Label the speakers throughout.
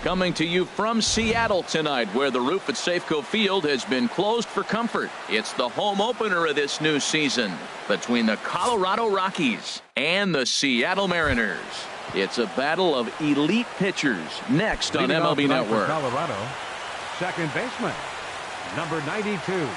Speaker 1: Coming to you from Seattle tonight, where the roof at Safeco Field has been closed for comfort. It's the home opener of this new season between the Colorado Rockies and the Seattle Mariners. It's a battle of elite pitchers next on MLB Network.
Speaker 2: Colorado, second baseman, number 92.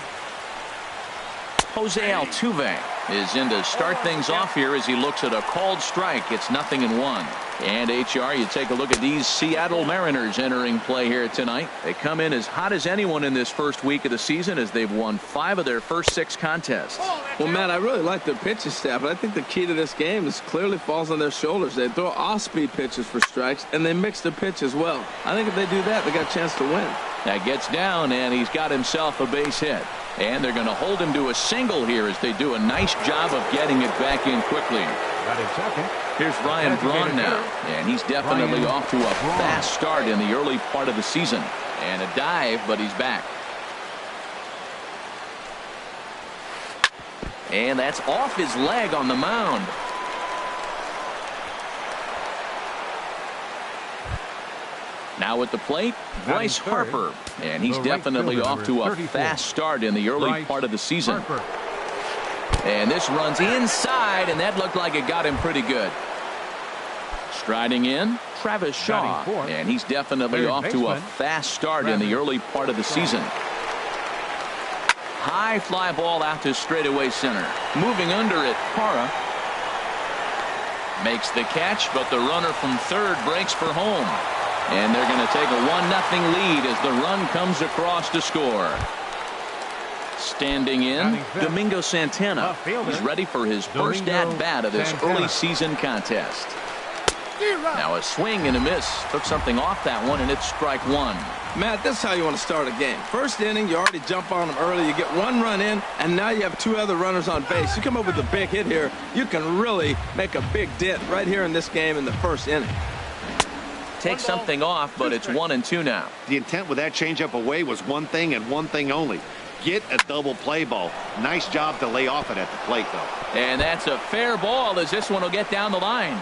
Speaker 1: Jose Altuve is in to start things off here as he looks at a called strike. It's 0-1. And HR, you take a look at these Seattle Mariners entering play here tonight. They come in as hot as anyone in this first week of the season as they've won 5 of their first 6 contests.
Speaker 3: Well, Matt, I really like their pitching staff, but I think the key to this game is clearly falls on their shoulders. They throw off-speed pitches for strikes, and they mix the pitch as well. I think if they do that, they got a chance to win.
Speaker 1: That gets down, and he's got himself a base hit. And they're going to hold him to a single here as they do a nice job of getting it back in quickly.
Speaker 2: Got it second.
Speaker 1: Here's Ryan Braun now, and he's definitely off to a fast start in the early part of the season. And a dive, but he's back. And that's off his leg on the mound. Now at the plate, Bryce Harper, and he's definitely off to a fast start in the early part of the season. And this runs inside, and that looked like it got him pretty good. Striding in, Travis Shaw, and he's definitely off to a fast start in the early part of the season. High fly ball out to straightaway center. Moving under it, Parra makes the catch, but the runner from third breaks for home. And they're going to take a 1-0 lead as the run comes across to score. Standing in, Domingo Santana. He's ready for his first at-bat of this early season contest. Now a swing and a miss. Took something off that one, and it's strike one.
Speaker 3: Matt, this is how you want to start a game. First inning, you already jump on them early. You get 1 run in, and now you have 2 other runners on base. You come up with a big hit here. You can really make a big dent right here in this game in the first inning.
Speaker 1: Take something off, but it's 1-2 now.
Speaker 4: The intent with that changeup away was one thing and one thing only. Get a double play ball. Nice job to lay off it at the plate, though.
Speaker 1: And that's a fair ball as this one will get down the line.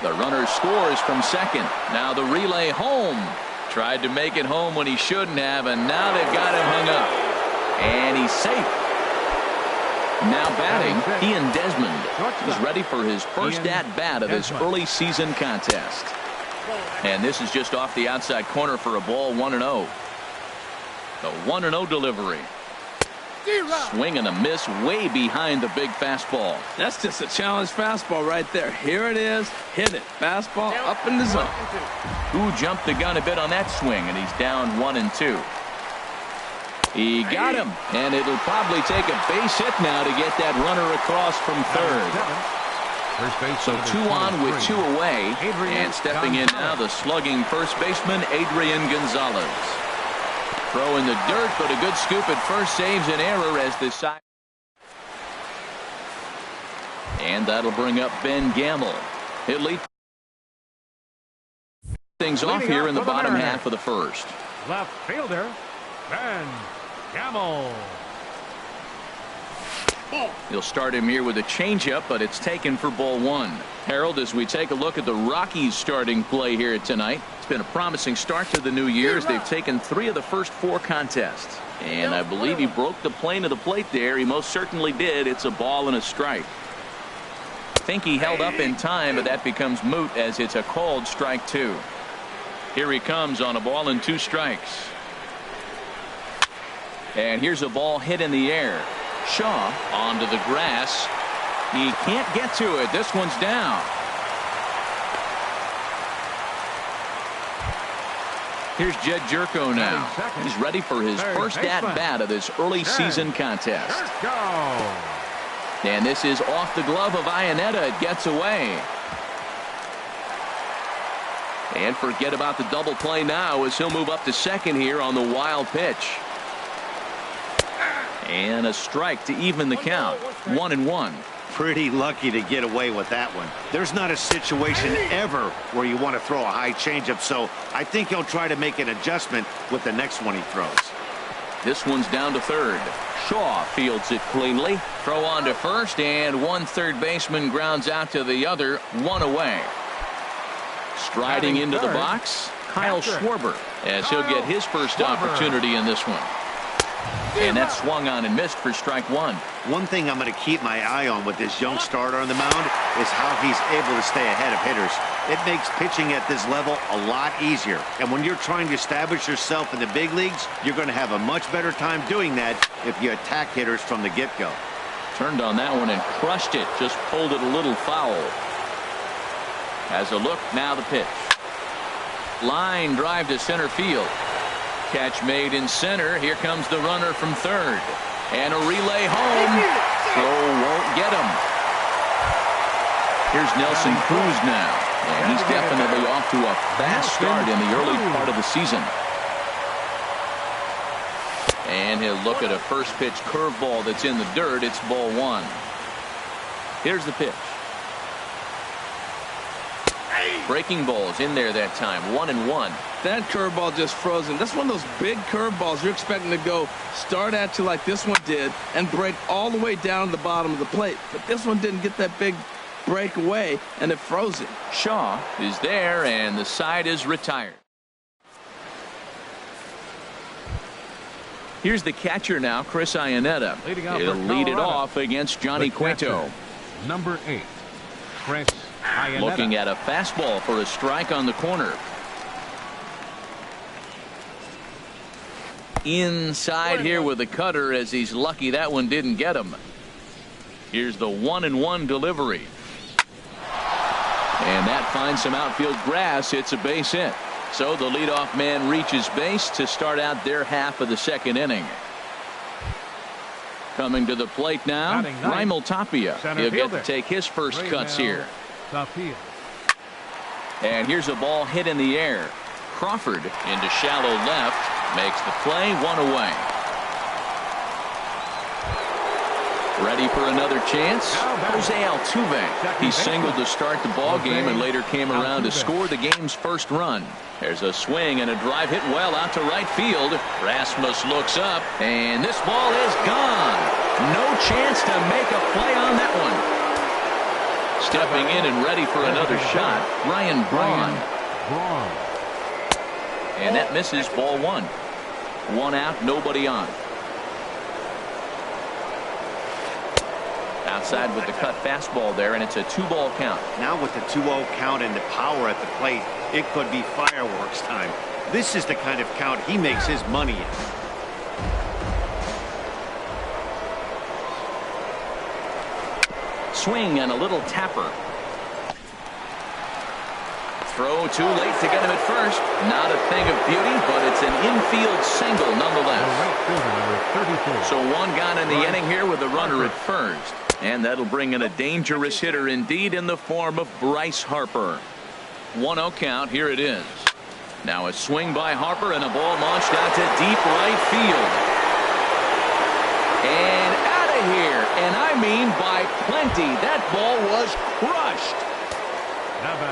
Speaker 1: The runner scores from second. Now the relay home. Tried to make it home when he shouldn't have, and now they've got him hung up. And he's safe. Now batting, Ian Desmond is ready for his first at-bat of this early season contest. And this is just off the outside corner for a ball, 1-0. The 1-0 delivery. Swing and a miss way behind the big fastball.
Speaker 3: That's just a challenge fastball right there. Here it is. Hit it. Fastball up in the zone.
Speaker 1: Who jumped the gun a bit on that swing, and he's down 1-2. He got him, and it'll probably take a base hit now to get that runner across from third. So 2 on with 2 away, and stepping in now the slugging first baseman Adrian Gonzalez. Throw in the dirt, but a good scoop at first saves an error as this side. And that'll bring up Ben Gamble. He'll lead things off here in the bottom half of the first.
Speaker 2: Left fielder, Ben Gamble.
Speaker 1: He'll start him here with a changeup, but it's taken for ball 1. Harold, as we take a look at the Rockies starting play here tonight, it's been a promising start to the new year as they've taken 3 of the first 4 contests. And I believe he broke the plane of the plate there. He most certainly did. It's a ball and a strike. I think he held up in time, but that becomes moot as it's a called strike 2. Here he comes on a ball and 2 strikes. And here's a ball hit in the air. Shaw onto the grass. He can't get to it. This one's down. Here's Jed Jerko now. He's ready for his first at-bat of this early season contest. And this is off the glove of Iannetta. It gets away. And forget about the double play now as he'll move up to second here on the wild pitch. And a strike to even the count. 1-1.
Speaker 4: Pretty lucky to get away with that one. There's not a situation ever where you want to throw a high changeup, so I think he'll try to make an adjustment with the next one he throws.
Speaker 1: This one's down to third. Shaw fields it cleanly. Throw on to first, and one third baseman grounds out to the other. 1 away. Striding into the box, Kyle Schwarber, as he'll get his first opportunity in this one. And that swung on and missed for strike one.
Speaker 4: One thing I'm going to keep my eye on with this young starter on the mound is how he's able to stay ahead of hitters. It makes pitching at this level a lot easier. And when you're trying to establish yourself in the big leagues, you're going to have a much better time doing that if you attack hitters from the get-go.
Speaker 1: Turned on that one and crushed it. Just pulled it a little foul. Has a look. Now the pitch. Line drive to center field. Catch made in center. Here comes the runner from third. And a relay home. Throw won't get him. Here's Nelson Cruz now. And he's definitely off to a fast start in the early part of the season. And he'll look at a first pitch curveball that's in the dirt. It's ball one. Here's the pitch. Breaking balls in there that time. 1-1.
Speaker 3: That curveball just frozen. That's one of those big curveballs you're expecting to go start at you like this one did and break all the way down to the bottom of the plate. But this one didn't get that big break away, and it froze it.
Speaker 1: Shaw is there, and the side is retired. Here's the catcher now, Chris Iannetta. He'll lead it off against Johnny Cueto.
Speaker 2: Number 8, Chris Iannetta.
Speaker 1: Looking at a fastball for a strike on the corner. Inside here with a cutter, as he's lucky that one didn't get him. Here's the 1-1 delivery. And that finds some outfield grass. It's a base hit. So the leadoff man reaches base to start out their half of the second inning. Coming to the plate now, Raimel Tapia. He'll get to take his first cuts here.
Speaker 2: Tapia.
Speaker 1: And here's a ball hit in the air. Crawford into shallow left. Makes the play, one away. Ready for another chance? Jose Altuve. He singled to start the ball game and later came around to score the game's first run. There's a swing and a drive hit well out to right field. Rasmus looks up, and this ball is gone. No chance to make a play on that one. Stepping in and ready for another shot, Ryan Braun. And that misses, ball one. One out, nobody on. Outside with the cut fastball there, and it's a 2-ball count.
Speaker 4: Now with the 2-0 count and the power at the plate, it could be fireworks time. This is the kind of count he makes his money in.
Speaker 1: Swing and a little tapper. Throw too late to get him at first. Not a thing of beauty, but it's an infield single nonetheless. So one gone in the inning here with a runner at first. And that'll bring in a dangerous hitter indeed in the form of Bryce Harper. 1-0 count. Here it is. Now a swing by Harper and a ball launched out to deep right field. And out of here. And I mean by plenty. That ball was crushed.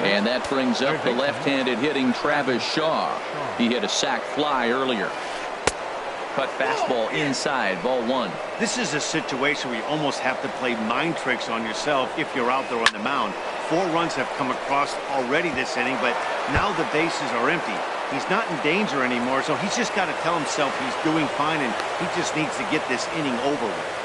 Speaker 1: And that brings up the left-handed hitting Travis Shaw. He hit a sac fly earlier. Cut fastball inside, ball one.
Speaker 4: This is a situation where you almost have to play mind tricks on yourself if you're out there on the mound. 4 runs have come across already this inning, but now the bases are empty. He's not in danger anymore, so he's just got to tell himself he's doing fine, and he just needs to get this inning over with.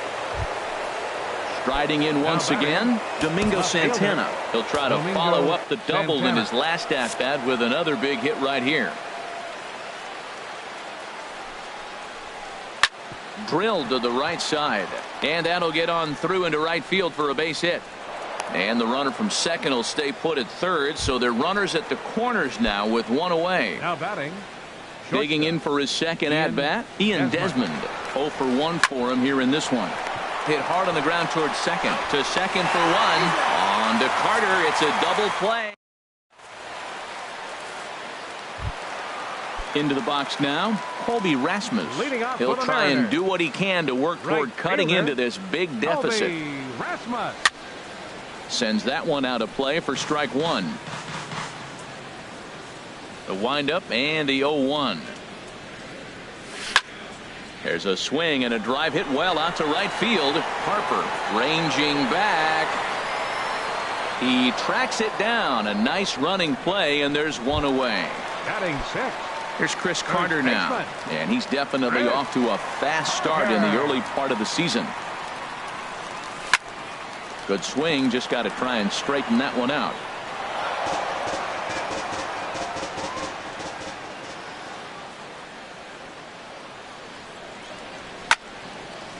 Speaker 1: Striding in once again, Domingo Santana. He'll try to follow up the double in his last at-bat with another big hit right here. Drilled to the right side. And that'll get on through into right field for a base hit. And the runner from second will stay put at third, so they're runners at the corners now with one away.
Speaker 2: Now batting.
Speaker 1: Digging in for his second at-bat, Ian Desmond. 0 for 1 for him here in this one. Hit hard on the ground towards second. To second for one. On to Carter. It's a double play. Into the box now, Colby Rasmus. He'll try and do what he can to work toward cutting into this big deficit. Sends that one out of play for strike one. The windup and the 0-1. There's a swing and a drive hit well out to right field. Harper ranging back. He tracks it down. A nice running play, and there's one away.
Speaker 2: Batting six.
Speaker 1: Here's Chris Carter now, and he's definitely off to a fast start in the early part of the season. Good swing, just got to try and straighten that one out.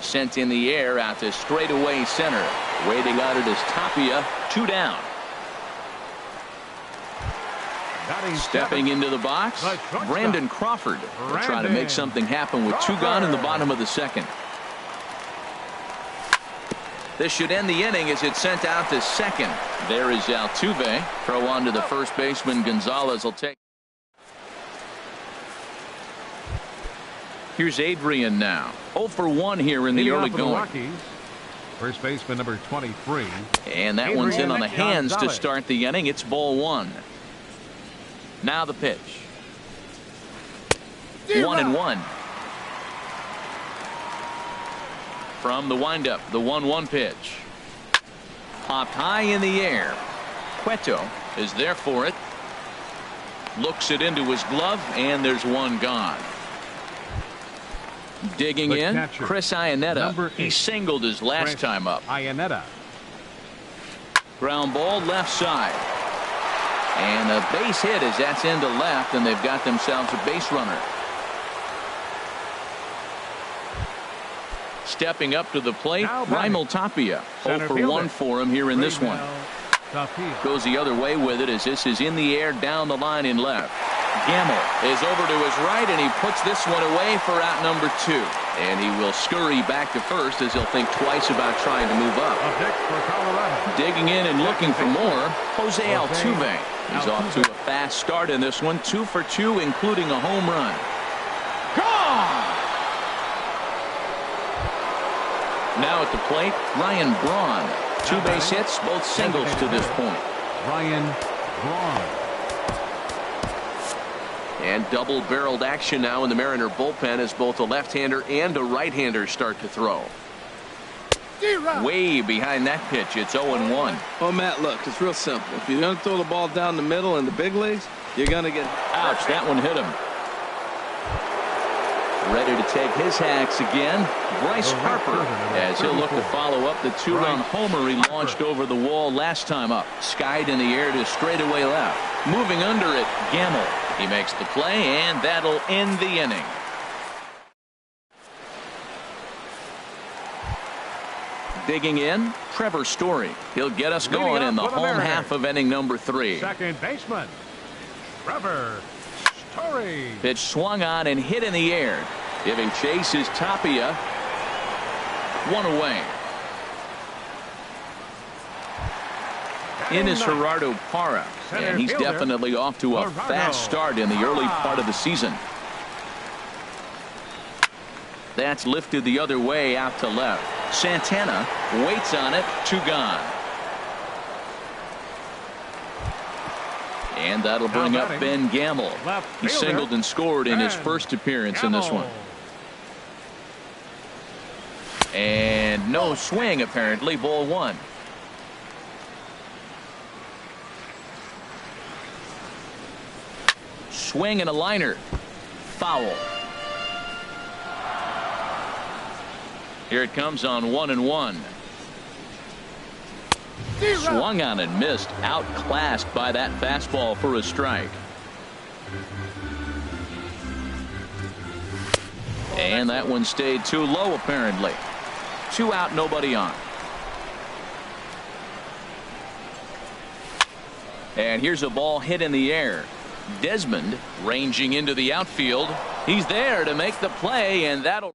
Speaker 1: Sent in the air out to straightaway center. Waiting on it is Tapia. 2 down. Stepping into the box, Brandon Crawford will try to make something happen with 2 gone in the bottom of the second. This should end the inning as it's sent out to second. There is Altuve. Throw on to the first baseman. Gonzalez will take. Here's Adrian now. 0 for 1 here in the early going.
Speaker 2: First baseman number 23.
Speaker 1: And that one's in on the hands to start the inning. It's ball 1. Now the pitch. 1-1. From the windup, the 1-1 pitch. Popped high in the air. Cueto is there for it. Looks it into his glove, and there's 1 gone. Digging in,
Speaker 2: catcher,
Speaker 1: Chris Iannetta. He singled his last time up.
Speaker 2: Iannetta.
Speaker 1: Ground ball left side. And a base hit as that's into left, and they've got themselves a base runner. Stepping up to the plate, Raimel Tapia. 0 for 1 for him here in this one. Goes the other way with it as this is in the air down the line in left. Gamble is over to his right, and he puts this one away for out number 2. And he will scurry back to first as he'll think twice about trying to move up. Digging in and looking for more, Jose Altuve. He's off to a fast start in this one. 2 for 2, including a home run. Gone! Now at the plate, Ryan Braun. 2 base hits, both singles to this point.
Speaker 2: Ryan Braun.
Speaker 1: And double-barreled action now in the Mariner bullpen as both a left-hander and a right-hander start to throw. Way behind that pitch, it's 0-1.
Speaker 3: Oh, Matt, look, it's real simple. If you're going to throw the ball down the middle in the big leagues, you're going to get...
Speaker 1: Ouch, that one hit him. Ready to take his hacks again, Bryce Harper, as he'll look to follow up the 2-run homer he launched over the wall last time up. Skied in the air to straightaway left. Moving under it, Gamble. He makes the play, and that'll end the inning. Digging in, Trevor Story. He'll get us going in the home half of inning number 3.
Speaker 2: Second baseman, Trevor Story.
Speaker 1: Pitch swung on and hit in the air. Giving chase is Tapia. 1 away. In is Gerardo Parra, and he's definitely off to a fast start in the early part of the season. That's lifted the other way out to left. Santana waits on it. 2 gone. And that'll bring up Ben Gamble. He singled and scored in his first appearance in this one. And no swing apparently. Ball 1. Swing and a liner. Foul. Here it comes on 1-1. Swung on and missed. Outclassed by that fastball for a strike. And that one stayed too low apparently. 2 out, nobody on. And here's a ball hit in the air. Desmond ranging into the outfield. He's there to make the play, and that'll...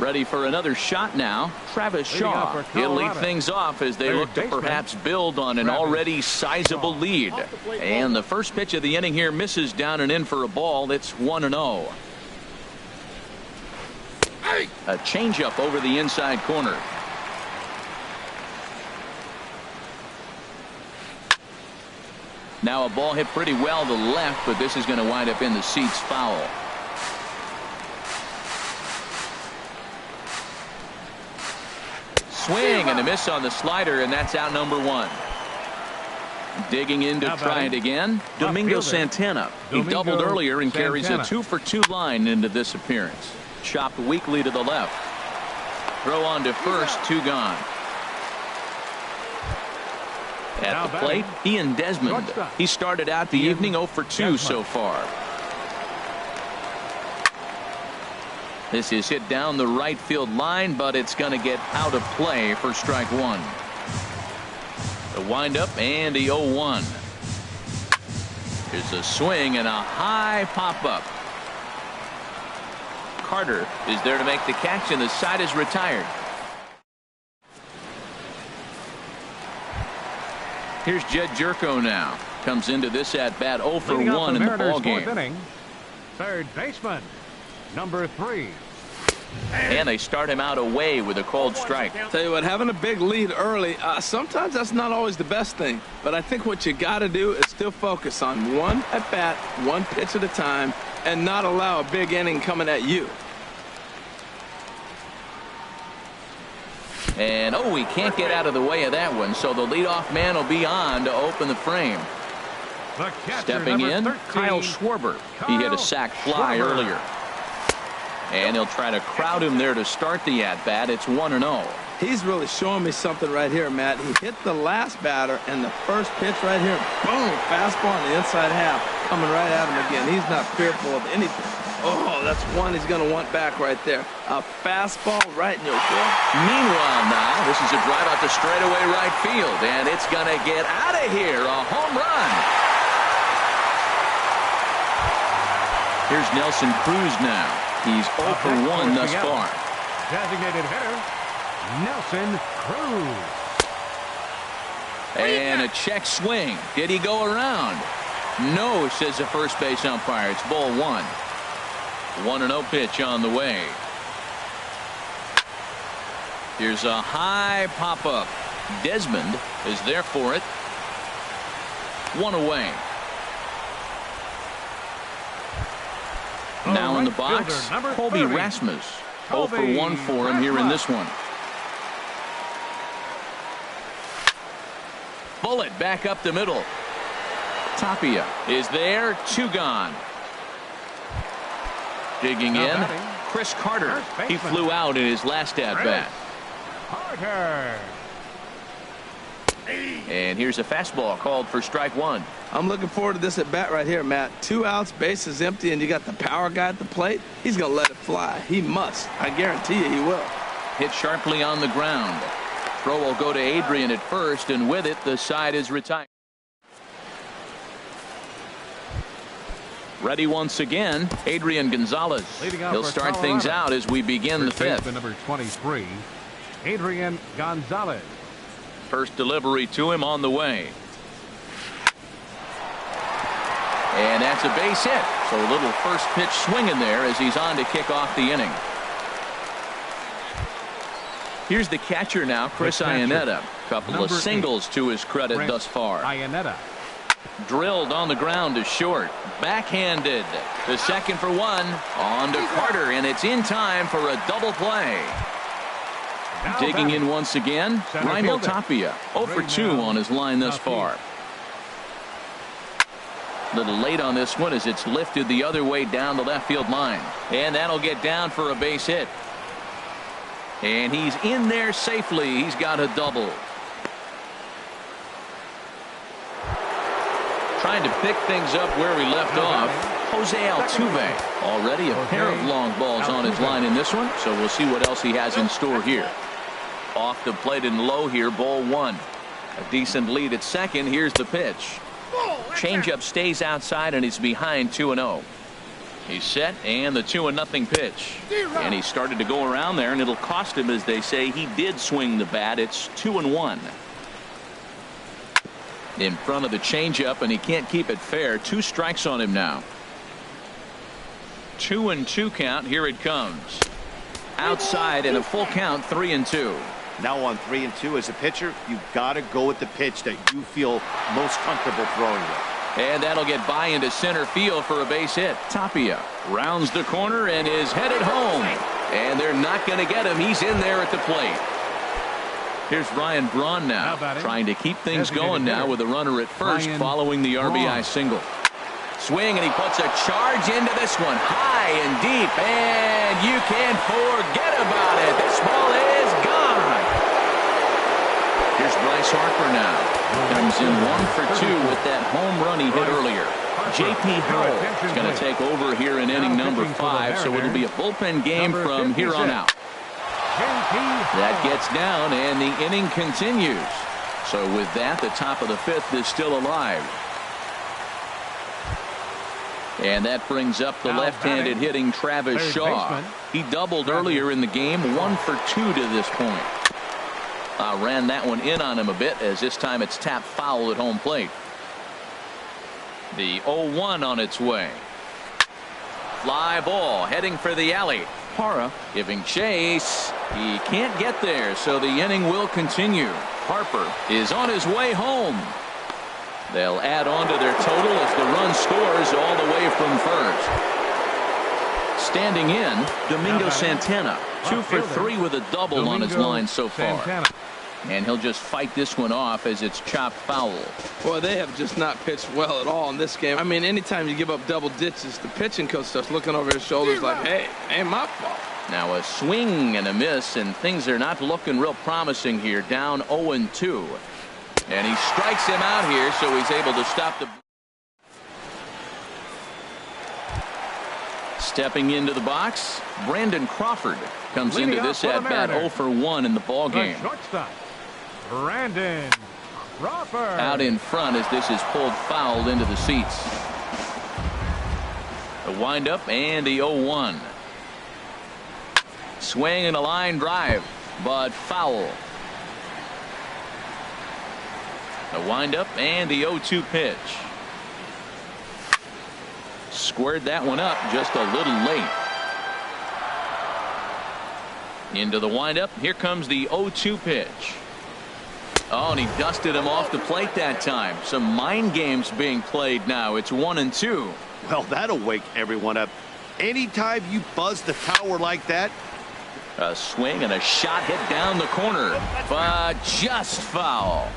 Speaker 1: Ready for another shot now. Travis Shaw. He'll lead things off as they look to perhaps build on an already sizable lead. And the first pitch of the inning here misses down and in for a ball. It's 1-0. A changeup over the inside corner. Now a ball hit pretty well to left, but this is going to wind up in the seats. Foul. Swing and a miss on the slider, and that's out number 1. Digging in to try it again. Domingo Santana. He doubled earlier and carries a 2-for-2 line into this appearance. Chopped weakly to the left. Throw on to first, 2 gone. At the plate, Ian Desmond. He started out the evening 0-for-2 so far. This is hit down the right field line, but it's going to get out of play for strike 1. The windup and the 0-1. Here's a swing and a high pop-up. Carter is there to make the catch, and the side is retired. Here's Jed Jerko now. Comes into this at-bat 0-for-1 in the ballgame.
Speaker 2: Third baseman, number 3.
Speaker 1: And they start him out away with a called strike.
Speaker 3: Tell you what, having a big lead early, sometimes that's not always the best thing. But I think what you got to do is still focus on one at-bat, one pitch at a time, and not allow a big inning coming at you.
Speaker 1: And, oh, he can't get out of the way of that one, so the leadoff man will be on to open the frame. Stepping in, 13, Kyle Schwarber. He hit a sac fly earlier. And he'll try to crowd him there to start the at-bat. It's 1-0.
Speaker 3: He's really showing me something right here, Matt. He hit the last batter, and the first pitch right here, boom, fastball on the inside half, coming right at him again. He's not fearful of anything. Oh, that's one he's going to want back right there. A fastball right in your gut.
Speaker 1: Meanwhile now, this is a drive out to straightaway right field, and it's going to get out of here. A home run. Here's Nelson Cruz now. He's 0-for-1 thus far.
Speaker 2: Designated hitter, Nelson Cruz.
Speaker 1: And a check swing. Did he go around? No, says the first base umpire. It's ball 1. 1-0 pitch on the way. Here's a high pop-up. Desmond is there for it. 1 away. Now in the box, Colby Rasmus. 0-for-1 for him here in this one. Bullet back up the middle. Tapia is there. 2 gone. Digging in, Chris Carter. He flew out in his last at-bat. And here's a fastball called for strike 1.
Speaker 3: I'm looking forward to this at bat right here, Matt. 2 outs, base is empty, and you got the power guy at the plate. He's going to let it fly. He must. I guarantee you he will.
Speaker 1: Hit sharply on the ground. Throw will go to Adrian at first, and with it, the side is retired. Ready once again, Adrian Gonzalez. He'll start things out as we begin the 5th.
Speaker 2: Number 23, Adrian Gonzalez.
Speaker 1: First delivery to him on the way. And that's a base hit. So a little first pitch swing in there as he's on to kick off the inning. Here's the catcher now, Chris Iannetta. Couple of singles to his credit thus far.
Speaker 2: Iannetta.
Speaker 1: Drilled on the ground to short. Backhanded. The second for 1. On to Carter, and it's in time for a double play. Digging in once again, Raimel Tapia. 0-for-2 on his line thus far. A little late on this one as it's lifted the other way down the left field line. And that'll get down for a base hit. And he's in there safely. He's got a double. Trying to pick things up where we left off. Jose Altuve. Already a pair of long balls on his line in this one. So we'll see what else he has in store here. Off the plate and low here, ball 1. A decent lead at second. Here's the pitch. Changeup stays outside and he's behind 2-0. He's set and the 2-0 pitch. And he started to go around there and it'll cost him, as they say. He did swing the bat. It's 2-1. In front of the changeup, and he can't keep it fair. 2 strikes on him now. 2-2 count. Here it comes. Outside and a full count. 3-2.
Speaker 4: Now on 3-2 as a pitcher, you've got to go with the pitch that you feel most comfortable throwing with.
Speaker 1: And that'll get by into center field for a base hit. Tapia rounds the corner and is headed home. And they're not going to get him. He's in there at the plate. Here's Ryan Braun now, trying to keep things going now with a runner at first following the RBI single. Swing, and he puts a charge into this one, high and deep, and you can't forget about it. This ball is gone. Here's Bryce Harper now. Comes in 1 for 2 with that home run he hit earlier. J.P. Howell is going to take over here in inning number 5, so it'll be a bullpen game from here on out. That gets down, and the inning continues. So with that, the top of the 5th is still alive. And that brings up the left-handed hitting Travis Shaw. He doubled earlier in the game, 1 for 2 to this point. Ran that one in on him a bit, as this time it's tapped foul at home plate. The 0-1 on its way. Fly ball heading for the alley. Parra giving chase. He can't get there, so the inning will continue. Harper is on his way home. They'll add on to their total as the run scores all the way from first. Standing in, Domingo Santana, 2 for 3 with a double on his line so far. And he'll just fight this one off as it's chopped foul.
Speaker 3: Boy, they have just not pitched well at all in this game. I mean, anytime you give up double ditches, the pitching coach starts looking over his shoulders like, hey, ain't my fault.
Speaker 1: Now a swing and a miss, and things are not looking real promising here. Down 0-2. And he strikes him out here, so he's able to stop the... Stepping into the box, Brandon Crawford comes into this at-bat 0 for 1 in the ballgame.
Speaker 2: Brandon Crawford
Speaker 1: out in front as this is pulled foul into the seats. The windup and the 0-1. Swing and a line drive, but foul. The windup and the 0-2 pitch. Squared that one up just a little late. Into the windup. Here comes the 0-2 pitch. Oh, and he dusted him off the plate that time. Some mind games being played now. It's 1-2.
Speaker 4: Well, that'll wake everyone up. Anytime you buzz the tower like that.
Speaker 1: A swing and a shot hit down the corner, but just foul.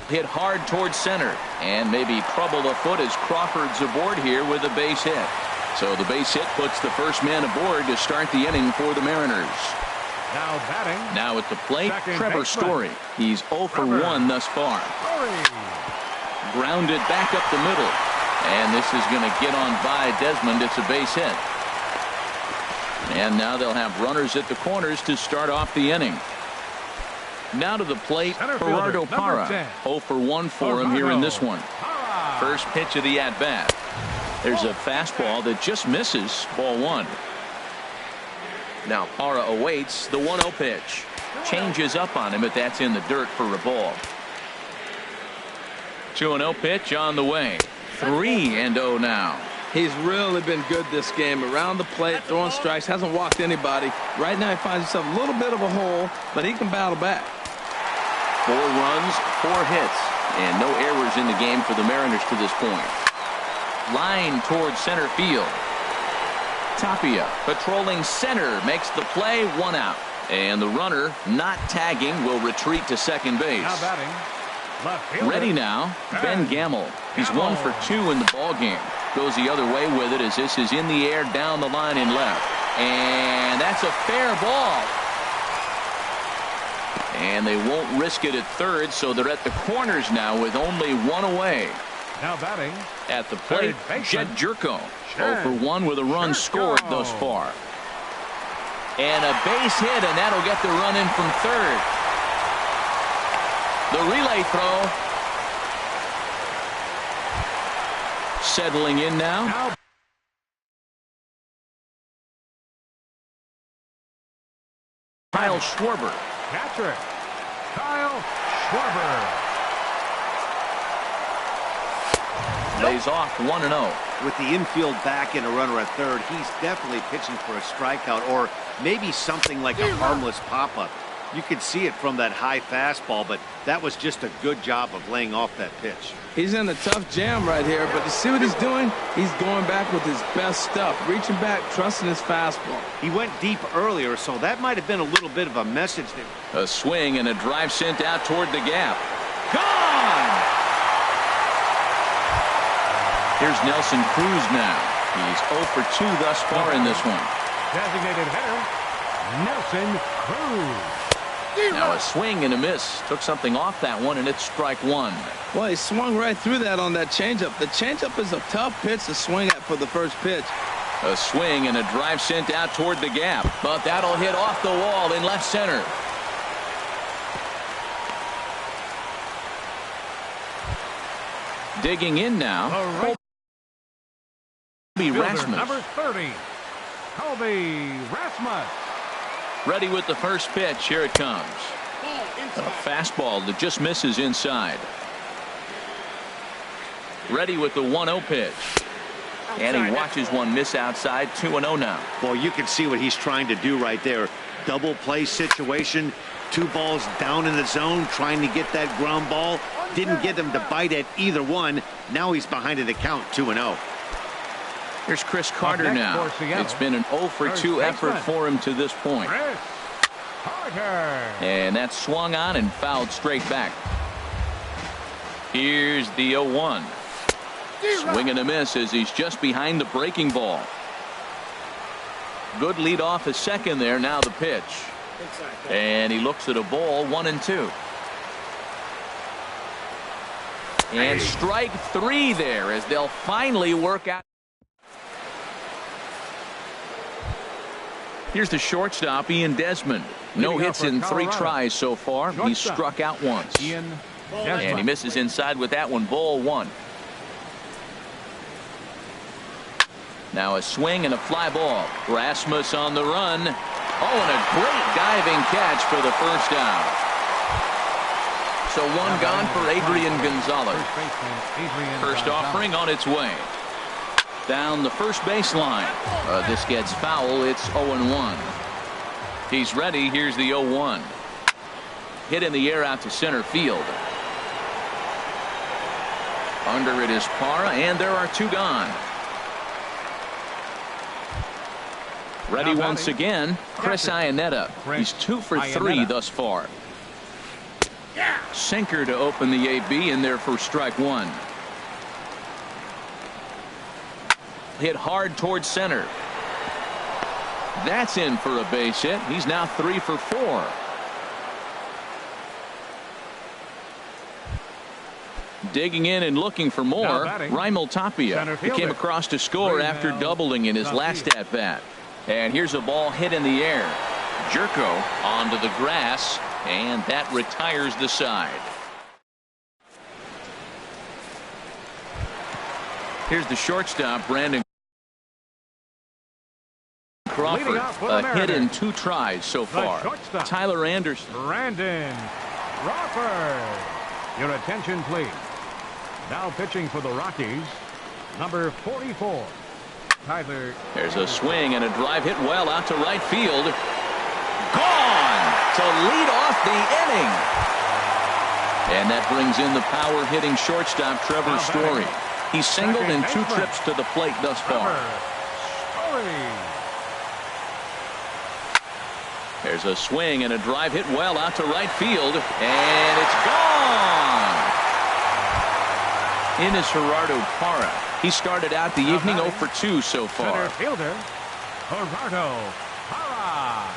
Speaker 1: Hit hard towards center, and maybe trouble afoot as Crawford's aboard here with a base hit. So the base hit puts the first man aboard to start the inning for the Mariners.
Speaker 2: Now batting.
Speaker 1: Now at the plate, Trevor Story. He's 0 for 1 thus far. Grounded back up the middle, and this is going to get on by Desmond. It's a base hit. And now they'll have runners at the corners to start off the inning. Now to the plate, Gerardo Parra. 0 for 1 for him here in this one. First pitch of the at-bat. There's a fastball that just misses, ball 1. Now Parra awaits the 1-0 pitch. Changes up on him, but that's in the dirt for a ball. 2-0 pitch on the way. 3-0 now.
Speaker 3: He's really been good this game. Around the plate, throwing strikes, hasn't walked anybody. Right now he finds himself a little bit of a hole, but he can battle back.
Speaker 1: 4 runs, 4 hits, and no errors in the game for the Mariners to this point. Line towards center field. Tapia patrolling center makes the play, 1 out. And the runner not tagging will retreat to second base.
Speaker 2: Now batting.
Speaker 1: Ready now, Ben Gamel. He's 1 for 2 in the ball game. Goes the other way with it as this is in the air down the line in left. And that's a fair ball. And they won't risk it at third, so they're at the corners now with only 1 away.
Speaker 2: Now batting.
Speaker 1: At the plate, Jed Jerko. 0 for 1 with a run scored thus far. And a base hit, and that'll get the run in from third. The relay throw. Settling in now. Kyle Schwarber.
Speaker 2: Catcher. Kyle Schwarber.
Speaker 1: Lays off 1-0.
Speaker 4: With the infield back and a runner at third, he's definitely pitching for a strikeout or maybe something like a harmless pop-up. You could see it from that high fastball, but that was just a good job of laying off that pitch.
Speaker 3: He's in a tough jam right here, but you see what he's doing? He's going back with his best stuff, reaching back, trusting his fastball.
Speaker 4: He went deep earlier, so that might have been a little bit of a message there.
Speaker 1: A swing and a drive sent out toward the gap. Gone! Here's Nelson Cruz now. He's 0 for 2 thus far in this one.
Speaker 2: Designated hitter, Nelson Cruz.
Speaker 1: Now a swing and a miss. Took something off that one, and it's strike one.
Speaker 3: Well, he swung right through that on that changeup. The changeup is a tough pitch to swing at for the first pitch.
Speaker 1: A swing and a drive sent out toward the gap, but that'll hit off the wall in left center. Digging in now, Colby Rasmus.
Speaker 2: Number 30, Colby Rasmus.
Speaker 1: Ready with the first pitch. Here it comes. A fastball that just misses inside. Ready with the 1-0 pitch. And he watches one miss outside. 2-0 now.
Speaker 4: Boy, you can see what he's trying to do right there. Double play situation. 2 balls down in the zone, trying to get that ground ball. Didn't get him to bite at either one. Now he's behind in the count, 2-0.
Speaker 1: Here's Chris Carter now. It's been an 0 for 2 effort for him to this point. And that swung on and fouled straight back. Here's the 0-1. Swing and a miss as he's just behind the breaking ball. Good lead off a second there. Now the pitch. And he looks at a ball, 1-2. And strike 3 there as they'll finally work out. Here's the shortstop, Ian Desmond. No hits in 3 tries so far. He's struck out once. And he misses inside with that one. Ball 1. Now a swing and a fly ball. Rasmus on the run. Oh, and a great diving catch for the first out. So one gone for Adrian Gonzalez. First offering on its way. Down the first baseline. This gets foul. It's 0-1. He's ready. Here's the 0-1. Hit in the air out to center field. Under it is Parra, and there are 2 gone. Ready once again, Chris Iannetta. He's 2 for 3 thus far. Sinker to open the AB in there for strike 1. Hit hard towards center. That's in for a base hit. He's now 3 for 4. Digging in and looking for more, Raimel Tapia. He came across to score after doubling in his last at-bat. And here's a ball hit in the air. Jerko onto the grass, and that retires the side. Here's the shortstop, Brandon Crawford. A hit in 2 tries so far. Tyler Anderson.
Speaker 2: Brandon Crawford. Your attention, please. Now pitching for the Rockies, number 44. Tyler.
Speaker 1: There's a swing and a drive hit well out to right field. Gone to lead off the inning. And that brings in the power hitting shortstop Trevor Story. He's singled in 2 trips to the plate thus far. There's a swing and a drive hit well out to right field, and it's gone. In is Gerardo Parra. He started out the evening 0 for 2 so far.
Speaker 2: Center fielder, Gerardo Parra.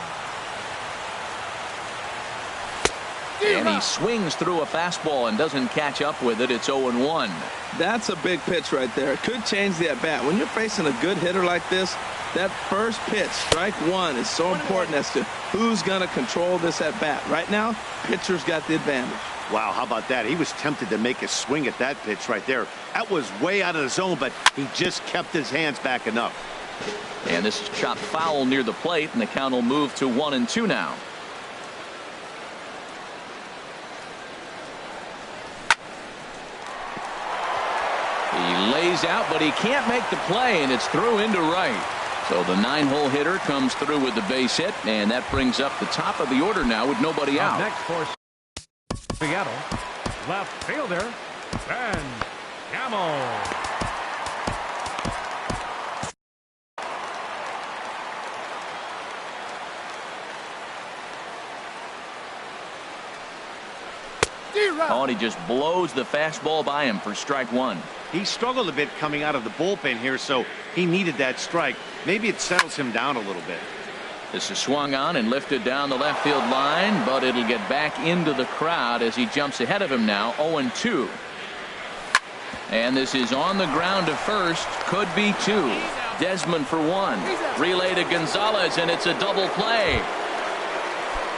Speaker 1: And he swings through a fastball and doesn't catch up with it. It's 0-1.
Speaker 3: That's a big pitch right there. It could change the at-bat. When you're facing a good hitter like this, that first pitch, strike 1, is so important as to who's going to control this at-bat. Right now, pitcher's got the advantage.
Speaker 4: Wow, how about that? He was tempted to make a swing at that pitch right there. That was way out of the zone, but he just kept his hands back enough.
Speaker 1: And this is chopped foul near the plate, and the count will move to 1-2 now. He lays out, but he can't make the play, and it's through into right. So the 9-hole hitter comes through with the base hit, and that brings up the top of the order now with nobody out.
Speaker 2: Next for Seattle, left fielder, Ben Gamble.
Speaker 1: Oh, and he just blows the fastball by him for strike one.
Speaker 4: He struggled a bit coming out of the bullpen here, so he needed that strike. Maybe it settles him down a little bit.
Speaker 1: This is swung on and lifted down the left field line, but it'll get back into the crowd as he jumps ahead of him now, 0-2. And this is on the ground to first, could be two. Desmond for one. Relay to Gonzalez, and it's a double play.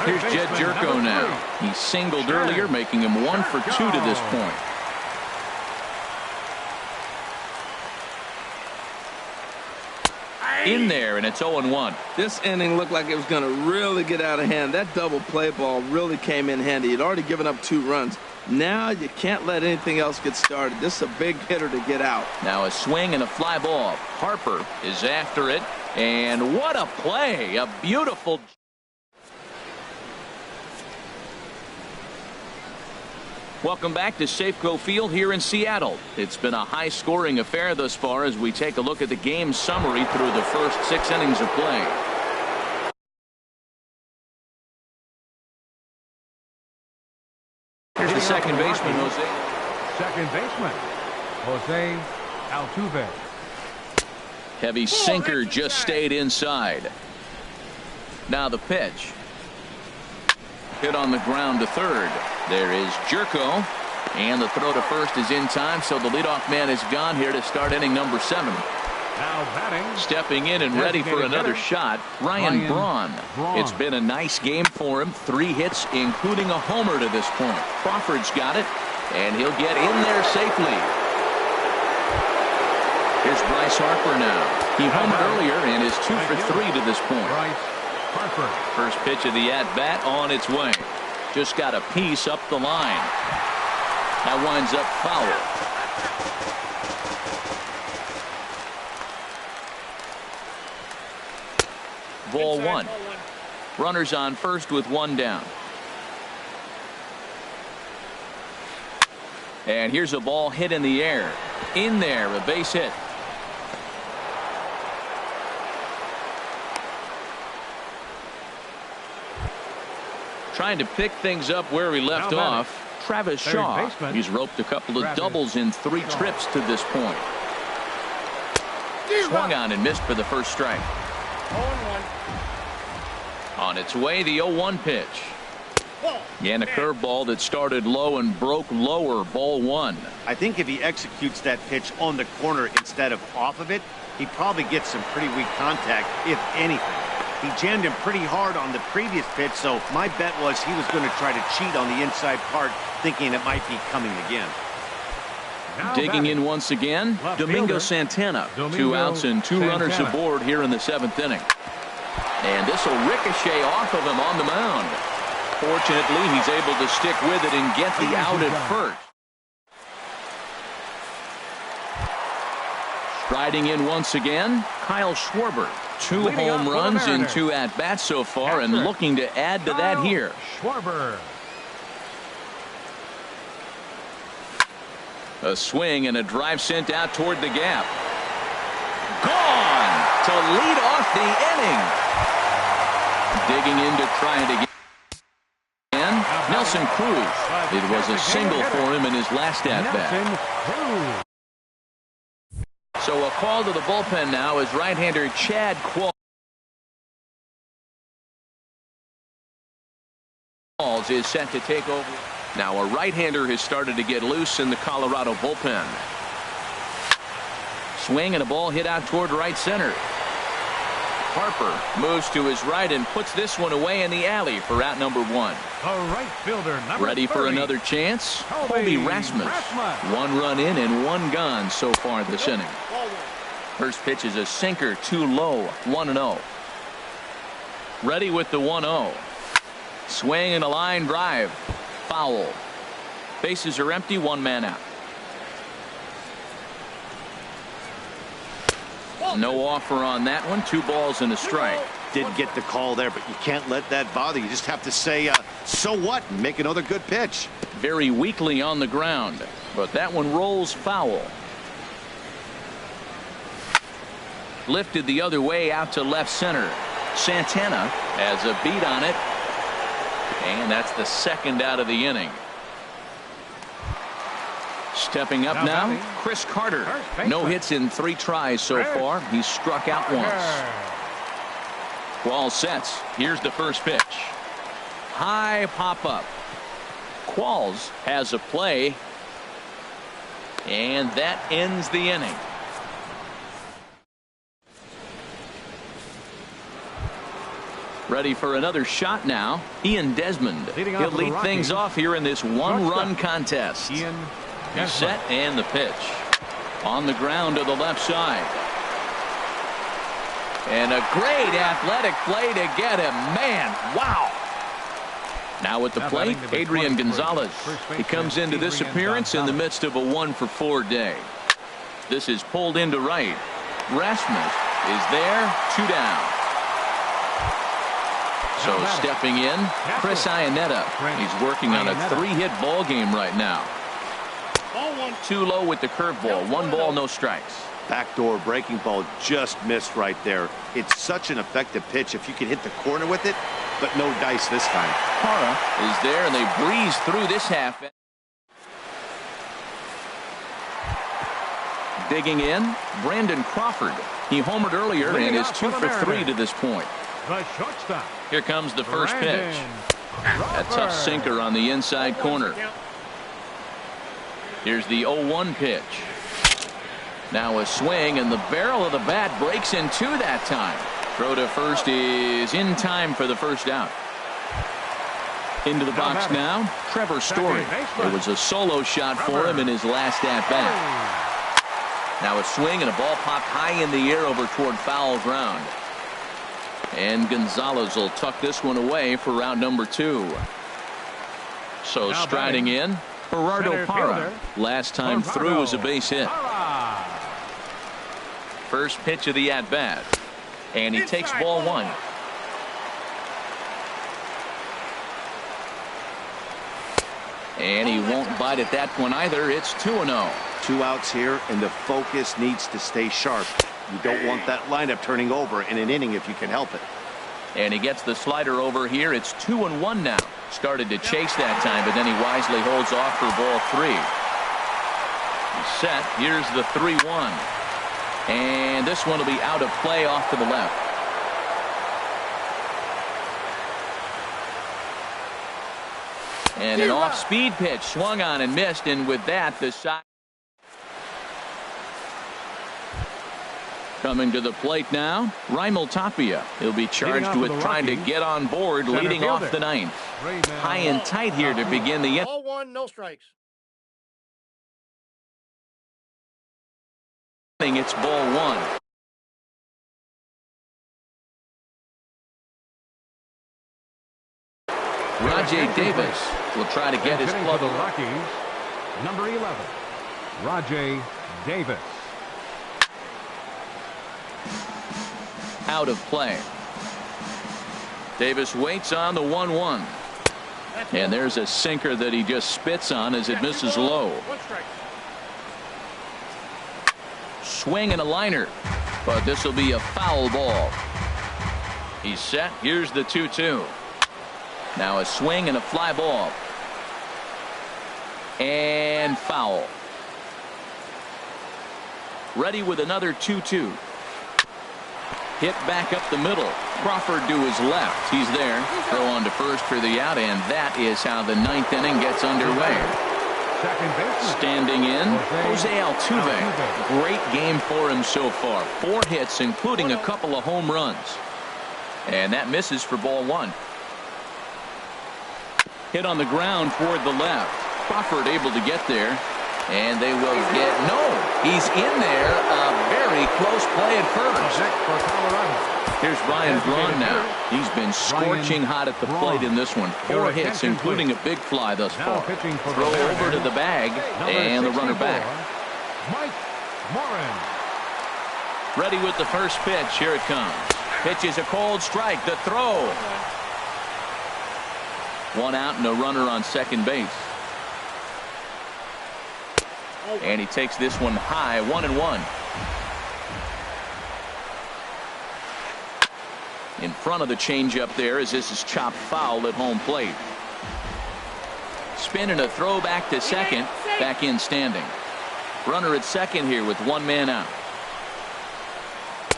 Speaker 1: Here's Jed Jerko now. He singled earlier, making him 1 for 2 to this point. In there, and it's 0-1.
Speaker 3: This inning looked like it was going to really get out of hand. That double play ball really came in handy. He'd already given up 2 runs. Now you can't let anything else get started. This is a big hitter to get out.
Speaker 1: Now a swing and a fly ball. Harper is after it, and what a play. A beautiful. Welcome back to Safeco Field here in Seattle. It's been a high-scoring affair thus far as we take a look at the game summary through the first 6 innings of play. Here's the second baseman, Jose.
Speaker 2: Second baseman, Jose Altuve.
Speaker 1: Heavy sinker just stayed inside. Now the pitch. Hit on the ground to third. There is Jerko, and the throw to first is in time, so the leadoff man is gone here to start inning number 7.
Speaker 2: Now batting.
Speaker 1: Stepping in and ready for another shot, Ryan Braun. It's been a nice game for him. 3 hits, including a homer to this point. Crawford's got it, and he'll get in there safely. Here's Bryce Harper now. He homered earlier and is 2 for 3 to this point.
Speaker 2: Harper.
Speaker 1: First pitch of the at-bat on its way. Just got a piece up the line. That winds up foul. Ball 1. Runners on first with 1 down. And here's a ball hit in the air. In there, a base hit. Trying to pick things up where we left off. Travis Shaw. He's roped a couple of doubles in 3 trips to this point. Swung on and missed for the first strike.
Speaker 4: 0-1.
Speaker 1: On its way, the 0-1 pitch. And a curveball that started low and broke lower. Ball 1.
Speaker 4: I think if he executes that pitch on the corner instead of off of it, he probably gets some pretty weak contact, if anything. He jammed him pretty hard on the previous pitch, so my bet was he was going to try to cheat on the inside part, thinking it might be coming again.
Speaker 1: Digging in once again, Domingo Santana. 2 outs and 2 runners aboard here in the 7th inning. And this will ricochet off of him on the mound. Fortunately, he's able to stick with it and get the out at first. Striding in once again, Kyle Schwarber. 2 home runs in 2 at-bats so far, and looking to add to that here.
Speaker 2: Schwarber.
Speaker 1: A swing and a drive sent out toward the gap. Gone to lead off the inning. Digging in to try it again. Nelson Cruz. It was a single for him in his last at-bat. So a call to the bullpen now as right-hander Chad Qualls is set to take over. Now a right-hander has started to get loose in the Colorado bullpen. Swing and a ball hit out toward right center. Harper moves to his right and puts this one away in the alley for out number 1.
Speaker 2: The right fielder, number
Speaker 1: Ready
Speaker 2: 30.
Speaker 1: for another chance? Colby Rasmus. 1 run in and 1 gone so far this inning. First pitch is a sinker, too low. 1-0. Ready with the 1-0. Swing and a line drive. Foul. Bases are empty. 1 man out. No offer on that one. 2 balls and a strike.
Speaker 4: Did get the call there, but you can't let that bother you. You just have to say, so what, and make another good pitch.
Speaker 1: Very weakly on the ground, but that one rolls foul. Lifted the other way out to left center. Santana has a beat on it, and that's the second out of the inning. Stepping up now, Chris Carter. No hits in 3 tries so far. He's struck out once. Qualls sets. Here's the first pitch. High pop up. Qualls has a play, and that ends the inning. Ready for another shot now. Ian Desmond. He'll lead things off here in this 1-run contest. He's set, and the pitch. On the ground to the left side. And a great athletic play to get him. Man, wow. Now at the plate, Adrian Gonzalez. He comes into this appearance in the midst of a 1-for-4 day. This is pulled into right. Rasmus is there, 2 down. So stepping in, Chris Iannetta. He's working on a 3-hit ball game right now. Too low with the curveball. 1 ball, no strikes.
Speaker 4: Backdoor breaking ball just missed right there. It's such an effective pitch if you can hit the corner with it, but no dice this time.
Speaker 1: Parra is there, and they breeze through this half. Digging in, Brandon Crawford. He homered earlier and is 2 for 3 to this point.
Speaker 2: The shortstop.
Speaker 1: Here comes the first pitch. A tough sinker on the inside corner. Here's the 0-1 pitch. Now a swing, and the barrel of the bat breaks in 2 that time. Throw to first is in time for the first out. Into the box now, Trevor Story. It was a solo shot for him in his last at-bat. Now a swing, and a ball popped high in the air over toward foul ground. And Gonzalez will tuck this one away for round number 2. So striding in, Gerardo Parra. Last time through was a base hit. First pitch of the at-bat. And he takes ball 1. And he won't bite at that one either. It's 2-0.
Speaker 4: 2 outs here, and the focus needs to stay sharp. You don't want that lineup turning over in an inning if you can help it.
Speaker 1: And he gets the slider over here. It's 2-1 now. Started to chase that time, but then he wisely holds off for ball 3. He's set. Here's the 3-1. And this one will be out of play off to the left. And an off-speed pitch swung on and missed, and with that, the shot. Coming to the plate now, Raimel Tapia. He'll be charged with trying to get on board, leading off the 9th. High and tight here to begin the inning.
Speaker 5: Ball 1, no strikes.
Speaker 1: It's ball 1. Rajay Davis will try to get his club.
Speaker 2: The Rockies, number 11, Rajay Davis.
Speaker 1: Out of play. Davis waits on the 1-1. And there's a sinker that he just spits on as it misses low. Swing and a liner, but this will be a foul ball. He's set. Here's the 2-2. Now a swing and a fly ball. And foul. Ready with another 2-2. Hit back up the middle. Crawford to his left. He's there. Throw on to first for the out, and that is how the 9th inning gets underway. Standing in, Jose Altuve. Great game for him so far. 4 hits, including a couple of home runs. And that misses for ball 1. Hit on the ground toward the left. Crawford able to get there. And they will get, no, he's in there. A very close play at first. Here's Ryan Braun now. He's been scorching hot at the plate in this one. 4 hits, including a big fly thus far. Throw over to the bag, and the runner back.
Speaker 2: Mike Morin.
Speaker 1: Ready with the first pitch. Here it comes. Pitch is a cold strike. The throw. One out and a runner on second base. And he takes this one high. 1-1. In front of the changeup there as this is chopped foul at home plate. Spin and a throw back to second. Back in standing. Runner at second here with one man out.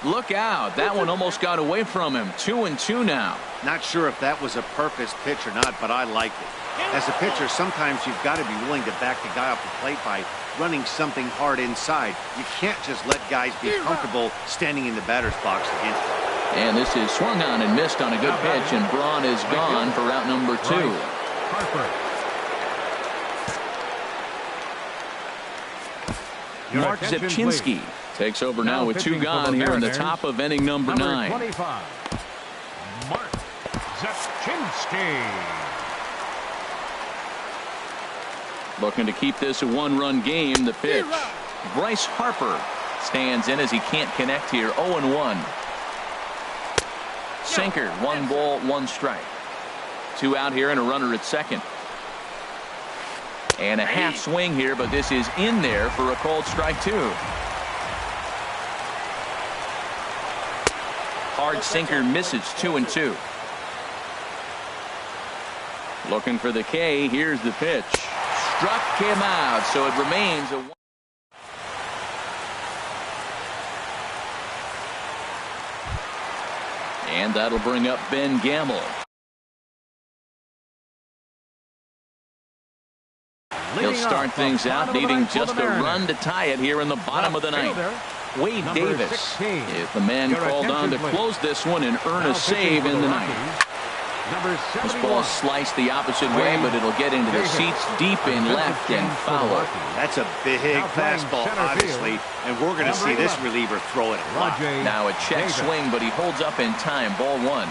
Speaker 1: Look out. That one almost got away from him. 2-2 now.
Speaker 4: Not sure if that was a purpose pitch or not, but I liked it. As a pitcher, sometimes you've got to be willing to back the guy off the plate by running something hard inside. You can't just let guys be comfortable standing in the batter's box against you.
Speaker 1: And this is swung on and missed on a good pitch, and Braun is gone for route number 2. Mark Zepchinski takes over now with 2 gone here in the top of inning number 9.
Speaker 2: 25, Mark Zepchinski.
Speaker 1: Looking to keep this a 1-run game. The pitch. Bryce Harper stands in as he can't connect here. 0-1. Sinker. 1 ball, 1 strike. 2 out here and a runner at second. And a half swing here, but this is in there for a called strike 2. Hard sinker misses. 2-2. Looking for the K. Here's the pitch. Struck him out, so it remains a. And that'll bring up Ben Gamble. He'll start things out, needing just a run to tie it here in the bottom of the ninth. Wade Davis is the man called on to close this one and earn a save in the ninth. This ball sliced the opposite way, but it'll get into the seats deep in left and foul.
Speaker 4: That's a big fastball, obviously, and we're going to see this reliever throw it a lot.
Speaker 1: Now a check swing, but he holds up in time. Ball 1.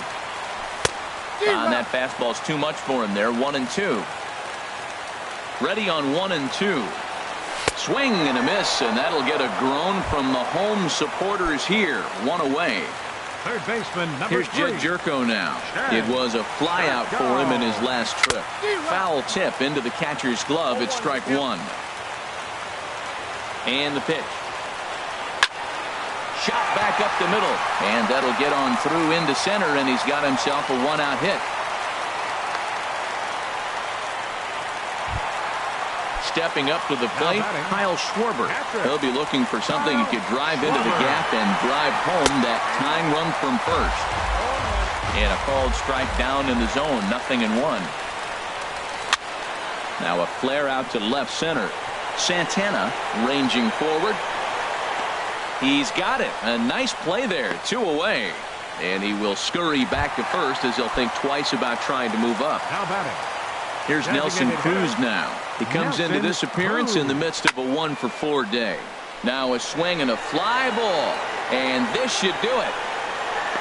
Speaker 1: And that fastball's too much for him there. 1-2. Ready on 1-2. Swing and a miss, and that'll get a groan from the home supporters here. 1 away.
Speaker 2: Third baseman,
Speaker 1: Here's Jed Jerko now. It was a flyout for him in his last trip. Foul tip into the catcher's glove. It's strike 1. And the pitch. Shot back up the middle. And that'll get on through into center, and he's got himself a 1-out hit. Stepping up to the plate, Kyle Schwarber. He'll be looking for something he could drive into the gap and drive home that tying run from first. And a called strike down in the zone. 0-1. Now a flare out to left center. Santana ranging forward. He's got it. A nice play there. 2 away. And he will scurry back to first as he'll think twice about trying to move up.
Speaker 2: How about it?
Speaker 1: Here's Nelson Cruz now. He comes into this appearance in the midst of a 1-for-4 day. Now a swing and a fly ball. And this should do it.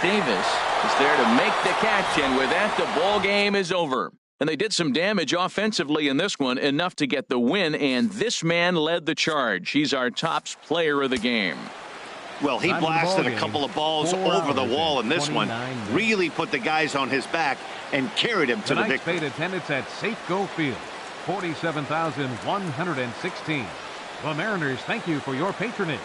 Speaker 1: Davis is there to make the catch, and with that, the ball game is over. And they did some damage offensively in this one, enough to get the win, and this man led the charge. He's our top player of the game.
Speaker 4: Well, he blasted a couple of balls over the wall in this one. Really put the guys on his back and carried him to the victory.
Speaker 2: Tonight's paid attendance at Safeco Field, 47,116. The Mariners thank you for your patronage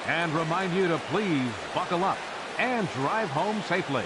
Speaker 2: and remind you to please buckle up and drive home safely.